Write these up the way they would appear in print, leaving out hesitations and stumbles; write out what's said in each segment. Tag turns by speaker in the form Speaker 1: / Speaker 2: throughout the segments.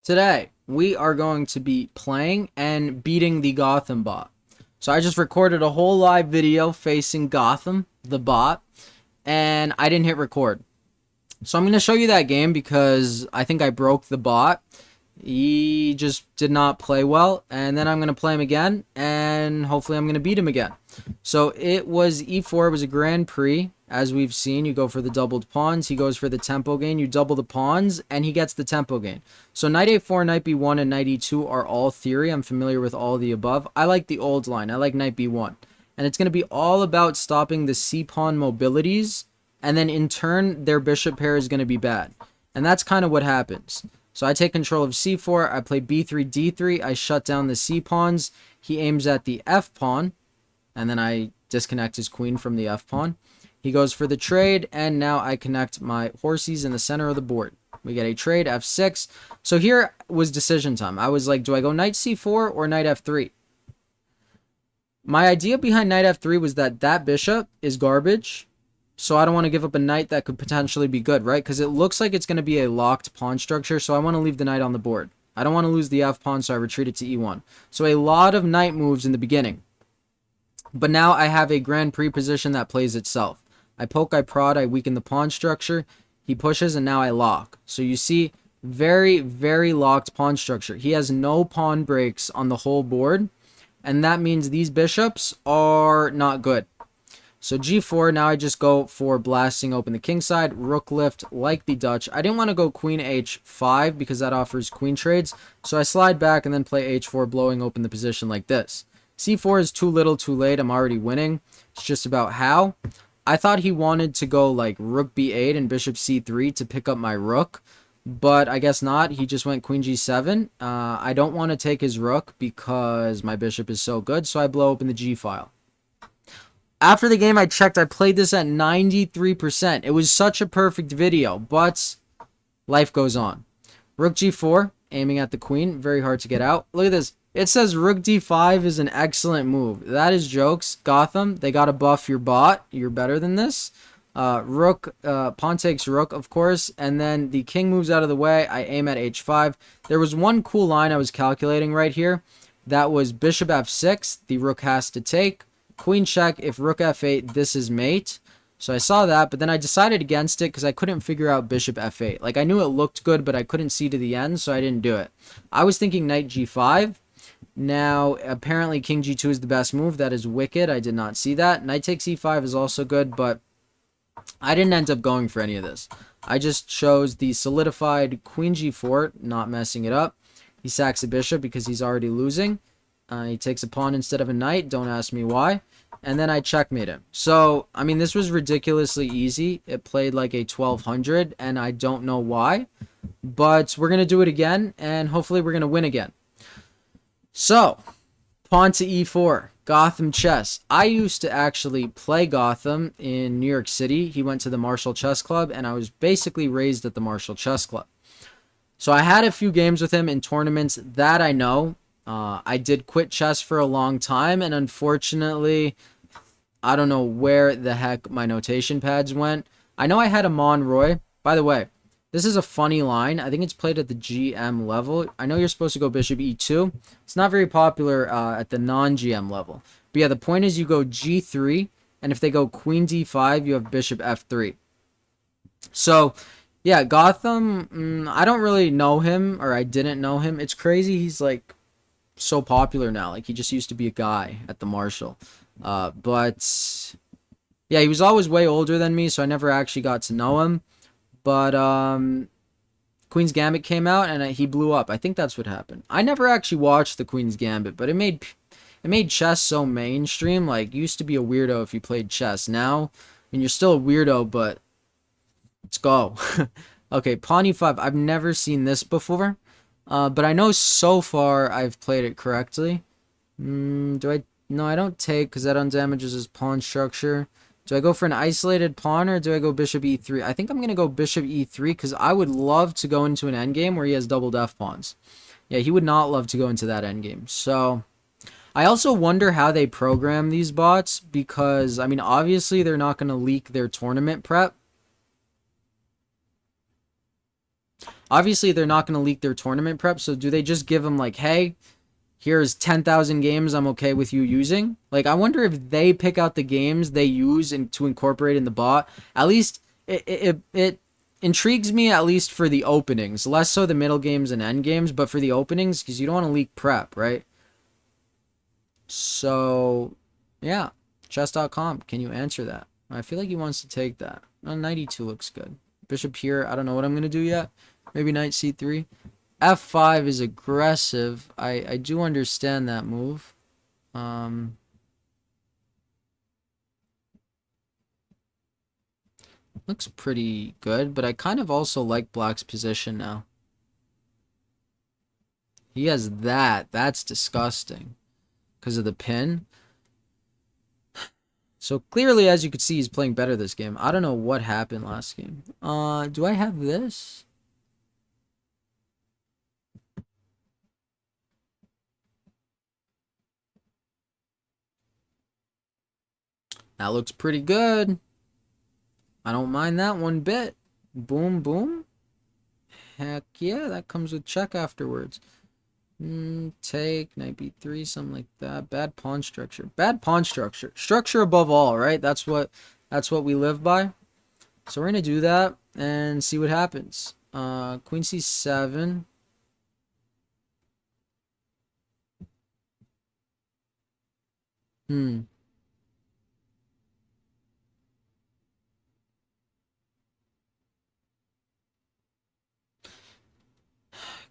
Speaker 1: Today, we are going to be playing and beating the Gotham bot. So I just recorded a whole live video facing Gotham, the bot, and I didn't hit record. So I'm going to show you that game because I think I broke the bot. He just did not play well, and then I'm going to play him again, and hopefully I'm going to beat him again. So it was e4, it was a Grand Prix. As we've seen, you go for the doubled pawns, he goes for the tempo gain, you double the pawns, and he gets the tempo gain. So knight a4, knight b1, and knight e2 are all theory. I'm familiar with all the above. I like the old line. I like knight b1. And it's going to be all about stopping the c-pawn mobilities, and then in turn, their bishop pair is going to be bad. And that's kind of what happens. So I take control of c4, I play b3, d3, I shut down the c-pawns, he aims at the f-pawn, and then I disconnect his queen from the f-pawn. He goes for the trade, and now I connect my horses in the center of the board. We get a trade, f6. So here was decision time. I was like, do I go knight c4 or knight f3? My idea behind knight f3 was that that bishop is garbage, so I don't want to give up a knight that could potentially be good, right? Because it looks like it's going to be a locked pawn structure, so I want to leave the knight on the board. I don't want to lose the f-pawn, so I retreat it to e1. So a lot of knight moves in the beginning. But now I have a Grand Prix position that plays itself. I poke, I prod, I weaken the pawn structure. He pushes, and now I lock. So you see, very, very locked pawn structure. He has no pawn breaks on the whole board, and that means these bishops are not good. So g4, now I just go for blasting open the king side, rook lift like the Dutch. I didn't want to go queen h5 because that offers queen trades, so I slide back and then play h4, blowing open the position like this. c4 is too little too late. I'm already winning. It's just about how. I thought he wanted to go like rook b8 and bishop c3 to pick up my rook, but I guess not. He just went queen g7. I don't want to take his rook because my bishop is so good, so I blow open the g file. After the game, I checked. I played this at 93%. It was such a perfect video, but life goes on. Rook g4, aiming at the queen. Very hard to get out. Look at this. It says rook d5 is an excellent move. That is jokes. Gotham, they got to buff your bot. You're better than this. Rook, pawn takes rook, of course, and then the king moves out of the way. I aim at h5. There was one cool line I was calculating right here. That was bishop f6. The rook has to take. Queen check. If rook f8, this is mate. So I saw that, but then I decided against it because I couldn't figure out bishop f8. Like, I knew it looked good, but I couldn't see to the end, so I didn't do it. I was thinking knight g5. Now, apparently king g2 is the best move. That is wicked. I did not see that. Knight takes e5 is also good, but I didn't end up going for any of this. I just chose the solidified queen g4, not messing it up. He sacks a bishop because he's already losing. He takes a pawn instead of a knight. Don't ask me why. And then I checkmate him. So, I mean, this was ridiculously easy. It played like a 1200, and I don't know why. But we're going to do it again, and hopefully we're going to win again. So, pawn to e4, Gotham Chess. I used to actually play Gotham in New York City. He went to the Marshall Chess Club, and I was basically raised at the Marshall Chess Club. So I had a few games with him in tournaments that I know. I did quit chess for a long time, and unfortunately, I don't know where the heck my notation pads went. I know I had a Monroy. By the way, this is a funny line. I think it's played at the GM level. I know you're supposed to go bishop e2. It's not very popular at the non-GM level. But yeah, the point is you go g3, and if they go queen d5, you have bishop f3. So, yeah, Gotham, I don't really know him, or I didn't know him. It's crazy he's like so popular now. Like, he just used to be a guy at the Marshall. But, yeah, he was always way older than me, so I never actually got to know him. But Queen's Gambit came out and he blew up. I think that's what happened. I never actually watched the Queen's Gambit, but it made chess so mainstream. Like, you used to be a weirdo if you played chess. Now, I mean, you're still a weirdo, but let's go. Okay, pawn e5. I've never seen this before, but I know so far I've played it correctly. Do I? No, I don't take because that undamages his pawn structure. Do I go for an isolated pawn or do I go bishop e3? I think I'm going to go bishop e3 because I would love to go into an endgame where he has doubled f-pawns. Yeah, he would not love to go into that endgame. So, I also wonder how they program these bots because, I mean, obviously they're not going to leak their tournament prep. Obviously, they're not going to leak their tournament prep, so do they just give them like, hey, here's 10,000 games I'm okay with you using? Like, I wonder if they pick out the games they use and to incorporate in the bot. At least it intrigues me, at least for the openings. Less so the middle games and end games, but for the openings, because you don't want to leak prep, right? So, yeah. Chess.com, can you answer that? I feel like he wants to take that. 92 looks good. Bishop here, I don't know what I'm going to do yet. Maybe knight c3. F5 is aggressive. I do understand that move. Looks pretty good, but I kind of also like Black's position now. He has that. That's disgusting. Because of the pin. So clearly, as you can see, he's playing better this game. I don't know what happened last game. Do I have this? That looks pretty good. I don't mind that one bit. Boom, boom. Heck yeah, that comes with check afterwards. Take, knight b3, something like that. Bad pawn structure. Bad pawn structure. Structure above all, right? That's what we live by. So we're gonna do that and see what happens. Queen c7.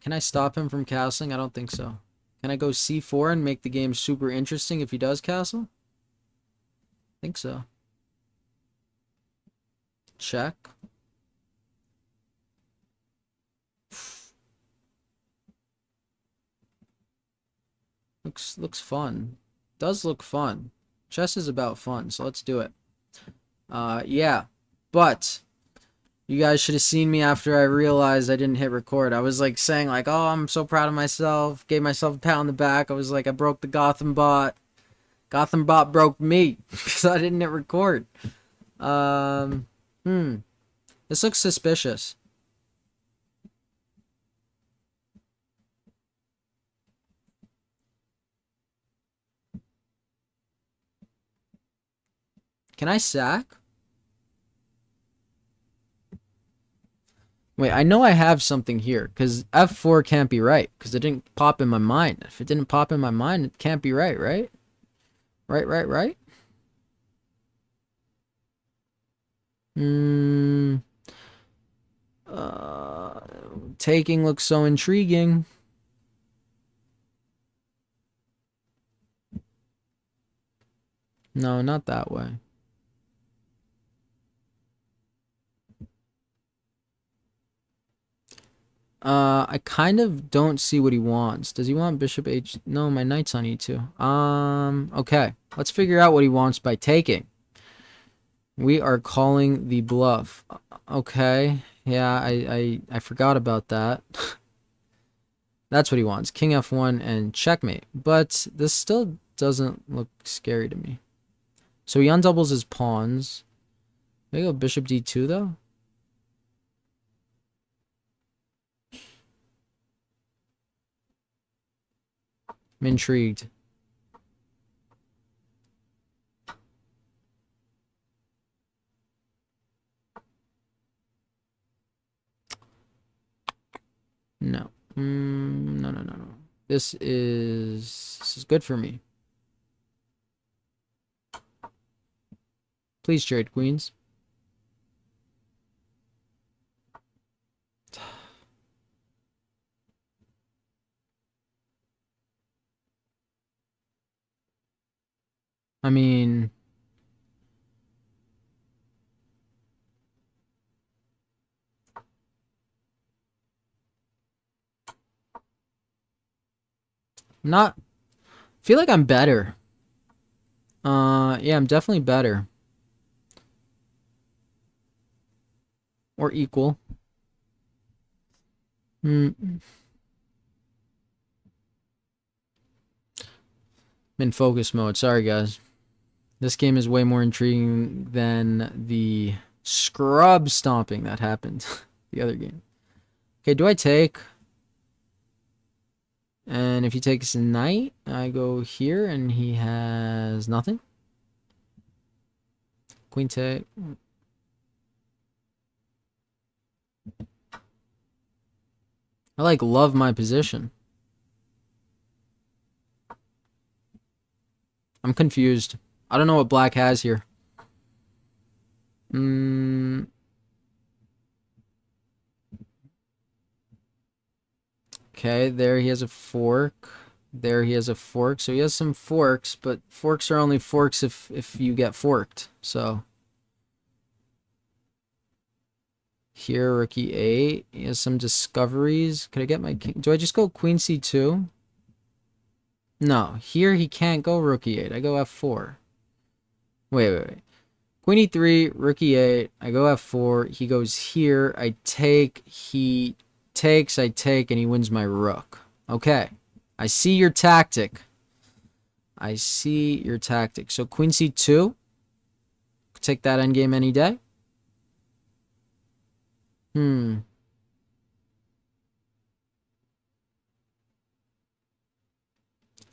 Speaker 1: Can I stop him from castling? I don't think so. Can I go c4 and make the game super interesting if he does castle? I think so. Check. Looks fun. Does look fun. Chess is about fun, so let's do it. Yeah. But you guys should have seen me after I realized I didn't hit record. I was like saying like, oh, I'm so proud of myself. Gave myself a pat on the back. I was like, I broke the Gotham bot. Gotham bot broke me because I didn't hit record. This looks suspicious. Can I sack? Wait, I know I have something here, because F4 can't be right, because it didn't pop in my mind. If it didn't pop in my mind, it can't be right, right? Right? Uh, Taking looks so intriguing. No, not that way. I kind of don't see what he wants. Does he want bishop h? No, my knight's on e2. Okay. Let's figure out what he wants by taking. We are calling the bluff. Okay. Yeah, I forgot about that. That's what he wants. King f1 and checkmate. But this still doesn't look scary to me. So he undoubles his pawns. Maybe go bishop d2 though. I'm intrigued. No. No. This is good for me. Please trade queens. I mean, not feel like I'm better. Yeah, I'm definitely better. Or equal. I'm in focus mode. Sorry, guys. This game is way more intriguing than the scrub stomping that happened the other game. Okay, do I take? And if he takes knight, I go here, and he has nothing. Queen take. I like love my position. I'm confused. I don't know what black has here. Okay, there he has a fork. There he has a fork. So he has some forks, but forks are only forks if you get forked. So here, rook e8. He has some discoveries. Could I get my king? Do I just go queen c2? No, here he can't go rook e8. I go f4. Wait. Queen e3, rook e8. I go f4. He goes here. I take. He takes. I take, and he wins my rook. Okay. I see your tactic. I see your tactic. So queen c2. Take that endgame any day.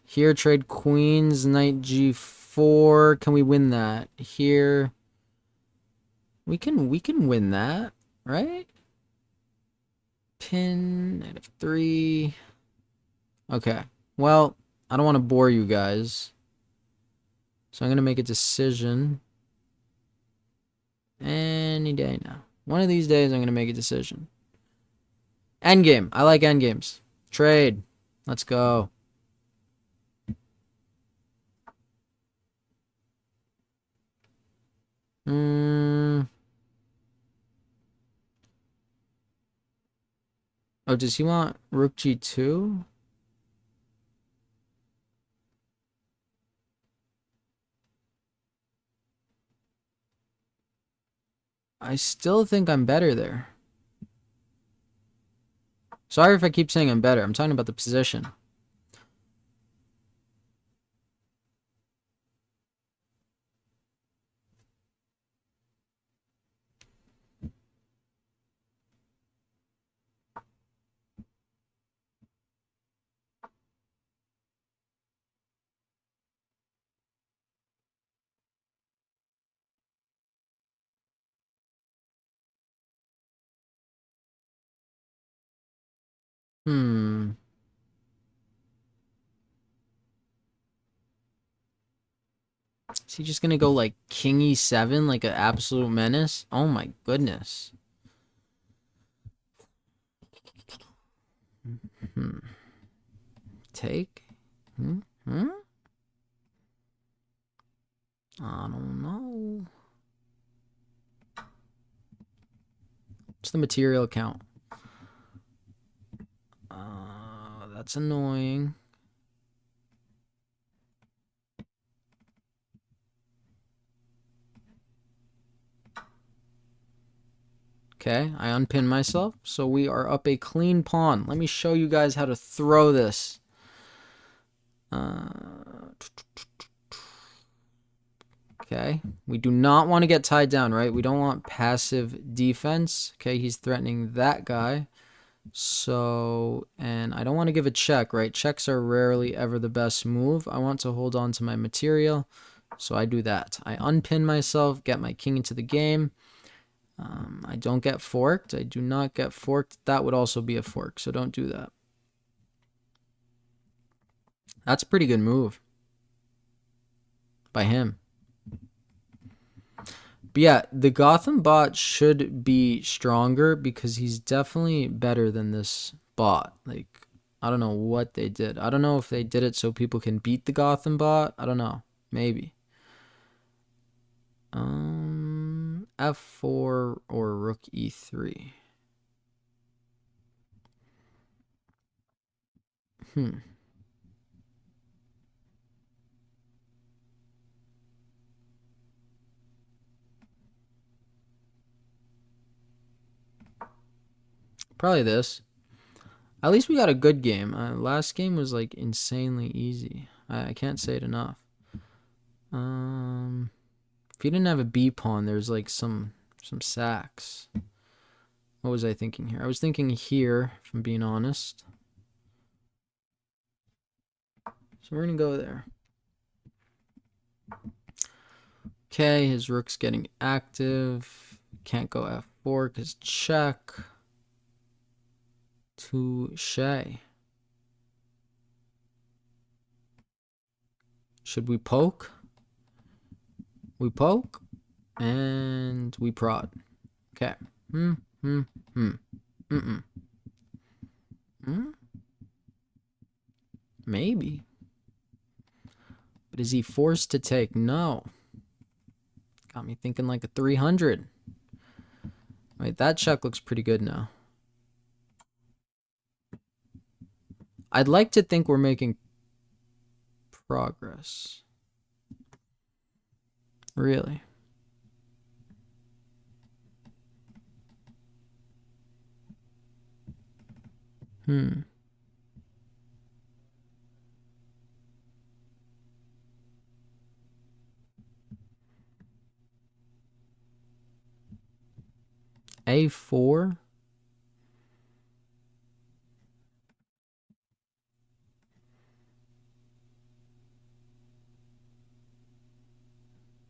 Speaker 1: Here, trade queens, knight g4. Can we win that? Here. We can win that, right? Pin, knight f3. Okay. Well, I don't want to bore you guys. So I'm going to make a decision. Any day now. One of these days, I'm going to make a decision. Endgame. I like endgames. Trade. Let's go. Oh, does he want rook g2? I still think I'm better there. Sorry if I keep saying I'm better. I'm talking about the position. Is he just gonna go like king e7 like an absolute menace? Oh my goodness. Take? I don't know. What's the material count? That's annoying. Okay, I unpin myself, so we are up a clean pawn. Let me show you guys how to throw this. Okay, we do not want to get tied down, right? We don't want passive defense. Okay, he's threatening that guy. So, and I don't want to give a check, right? Checks are rarely ever the best move. I want to hold on to my material, so I do that. I unpin myself, get my king into the game. I don't get forked. I do not get forked. That would also be a fork, so don't do that. That's a pretty good move by him. But yeah, the Gotham bot should be stronger because he's definitely better than this bot. Like, I don't know what they did. I don't know if they did it so people can beat the Gotham bot. I don't know. Maybe. F4 or rook e3. Probably this. At least we got a good game. Last game was like insanely easy. I can't say it enough. If he didn't have a B pawn, there's like some sacks. What was I thinking here? I was thinking here, if I'm being honest. So we're going to go there. Okay, his rook's getting active. Can't go f4 because check. Touche. Should we poke? We poke. And we prod. Okay. Maybe. But is he forced to take? No. Got me thinking like a 300. Wait, that check looks pretty good now. I'd like to think we're making progress. Really? A4?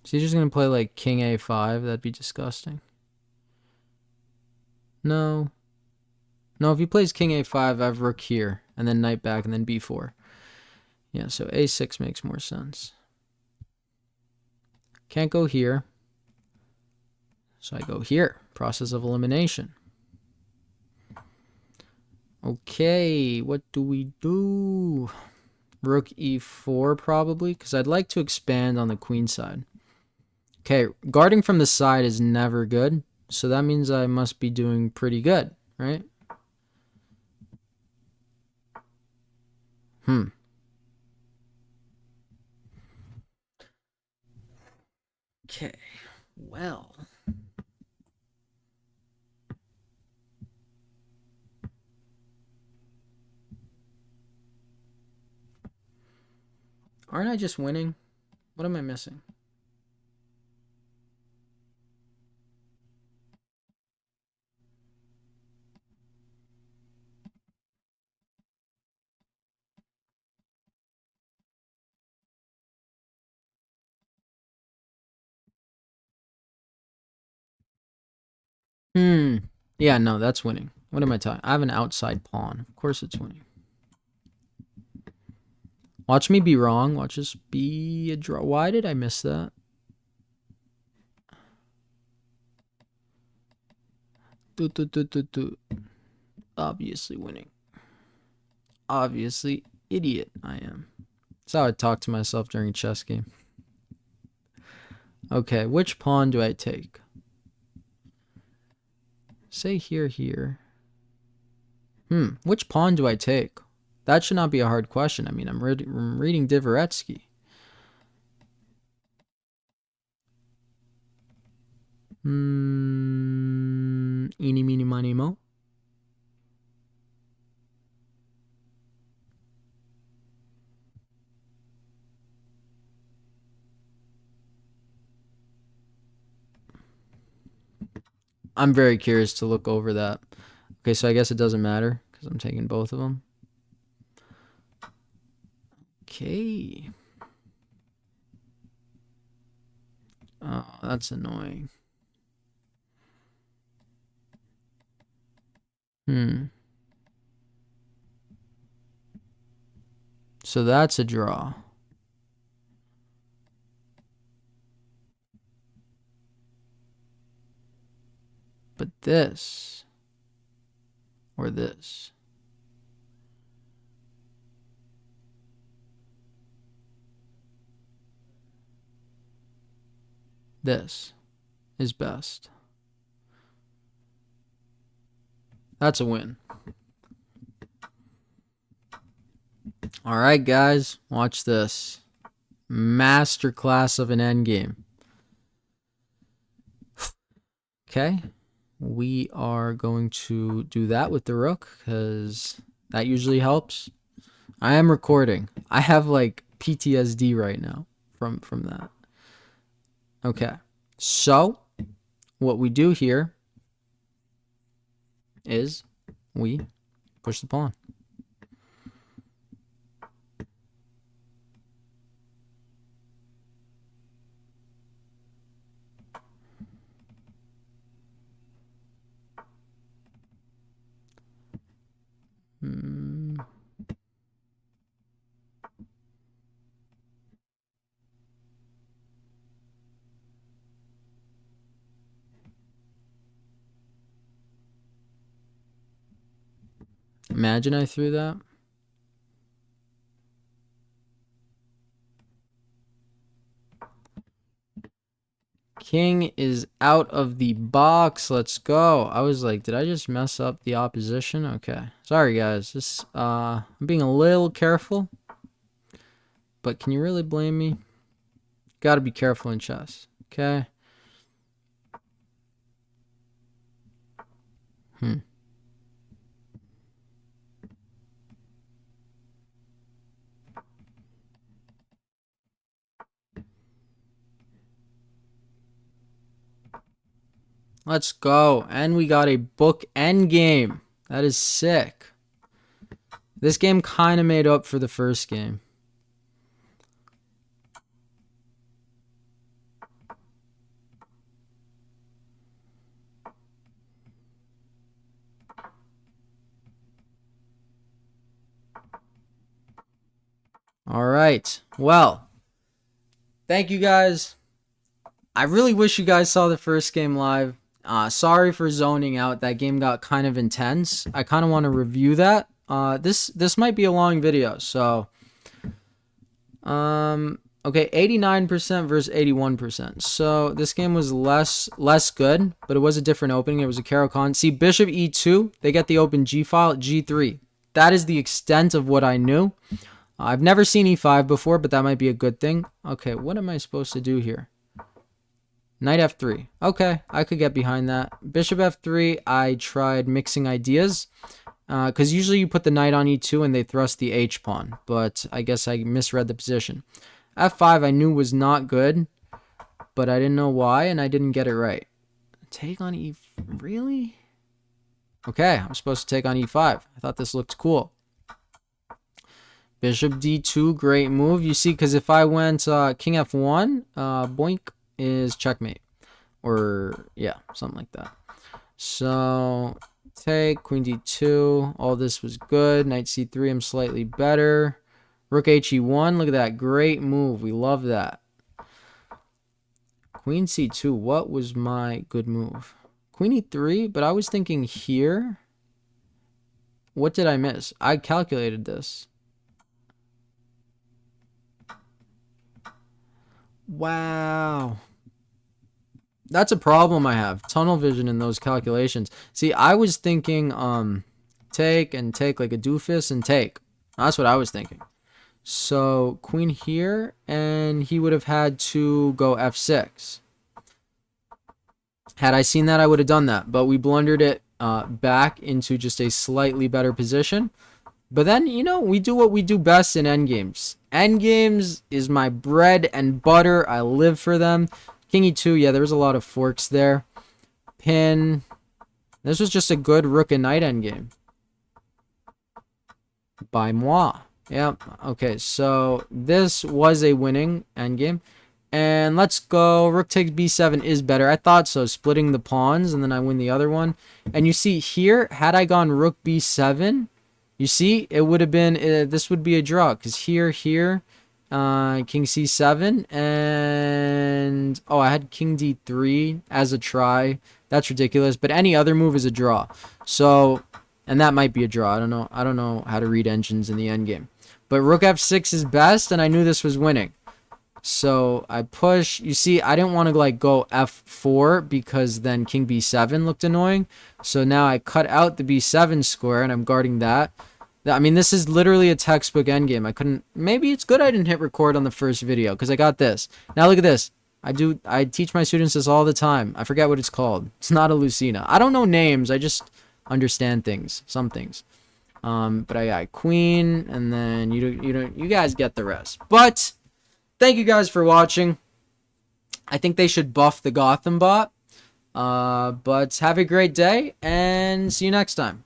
Speaker 1: Is he just going to play like king A5? That'd be disgusting. No. No, if he plays king A5, I have rook here. And then knight back and then B4. Yeah, so A6 makes more sense. Can't go here. So I go here. Process of elimination. Okay, what do we do? Rook E4 probably, because I'd like to expand on the queen side. Okay, guarding from the side is never good. So that means I must be doing pretty good, right? Okay, well. Aren't I just winning? What am I missing? Yeah, no, that's winning. What am I talking? I have an outside pawn. Of course it's winning. Watch me be wrong. Watch this be a draw. Why did I miss that? Obviously winning. Obviously idiot I am. That's how I talk to myself during a chess game. Okay, which pawn do I take? Say here. Which pawn do I take? That should not be a hard question. I mean, I'm reading Dvoretsky. Eeny, meeny, miny, mo. I'm very curious to look over that. Okay, so I guess it doesn't matter because I'm taking both of them. Okay. Oh, that's annoying. So that's a draw. But this or this. This is best. That's a win. All right, guys, watch this. Masterclass of an endgame. Okay, we are going to do that with the rook because that usually helps. I am recording. I have like PTSD right now from that. Okay, so what we do here is we push the pawn. Imagine I threw that. King is out of the box. Let's go. I was like, did I just mess up the opposition? Okay. Sorry, guys. This I'm being a little careful. But can you really blame me? Gotta be careful in chess. Okay. Let's go. And we got a book Endgame. That is sick. This game kind of made up for the first game. All right. Well, thank you guys. I really wish you guys saw the first game live. Sorry for zoning out. That game got kind of intense. I kind of want to review that. This might be a long video, so okay, 89% versus 81%. So this game was less good, but it was a different opening. It was a Caro-Kann. See, bishop e2, they get the open g file, g3. That is the extent of what I knew. I've never seen e5 before, but that might be a good thing. Okay, what am I supposed to do here? Knight f3. Okay, I could get behind that. Bishop f3, I tried mixing ideas. Because usually you put the knight on e2 and they thrust the h-pawn. But I guess I misread the position. f5 I knew was not good. But I didn't know why and I didn't get it right. Take on e... Really? Okay, I'm supposed to take on e5. I thought this looked cool. Bishop d2, great move. You see, because if I went king f1, boink is checkmate. Or, yeah, something like that. So, take, queen d2. All this was good. Knight c3, I'm slightly better. Rook he1, look at that. Great move. We love that. Queen c2, what was my good move? Queen e3, but I was thinking here. What did I miss? I calculated this. Wow. That's a problem I have. Tunnel vision in those calculations. See, I was thinking take and take like a doofus and take. That's what I was thinking. So queen here, and he would have had to go f6. Had I seen that, I would have done that. But we blundered it back into just a slightly better position. But then, you know, we do what we do best in endgames. Endgames is my bread and butter. I live for them. King e2, yeah, there was a lot of forks there. Pin. This was just a good rook and knight endgame. By moi. Yeah, okay, so this was a winning endgame. And let's go. Rook takes b7 is better. I thought so, splitting the pawns, and then I win the other one. And you see here, had I gone rook b7... You see, it would have been, this would be a draw, because here, king c7, and, oh, I had king d3 as a try. That's ridiculous, but any other move is a draw. So, and that might be a draw. I don't know how to read engines in the endgame. But rook f6 is best, and I knew this was winning. So, I push. You see, I didn't want to, like, go f4, because then king b7 looked annoying. So now I cut out the b7 square, and I'm guarding that. I mean, this is literally a textbook endgame. I couldn't... Maybe it's good I didn't hit record on the first video, because I got this. Now look at this. I teach my students this all the time. I forget what it's called. It's not a Lucina. I don't know names. I just understand things. Some things. But I got queen, and then you guys get the rest. But thank you guys for watching. I think they should buff the Gotham bot. But have a great day, and see you next time.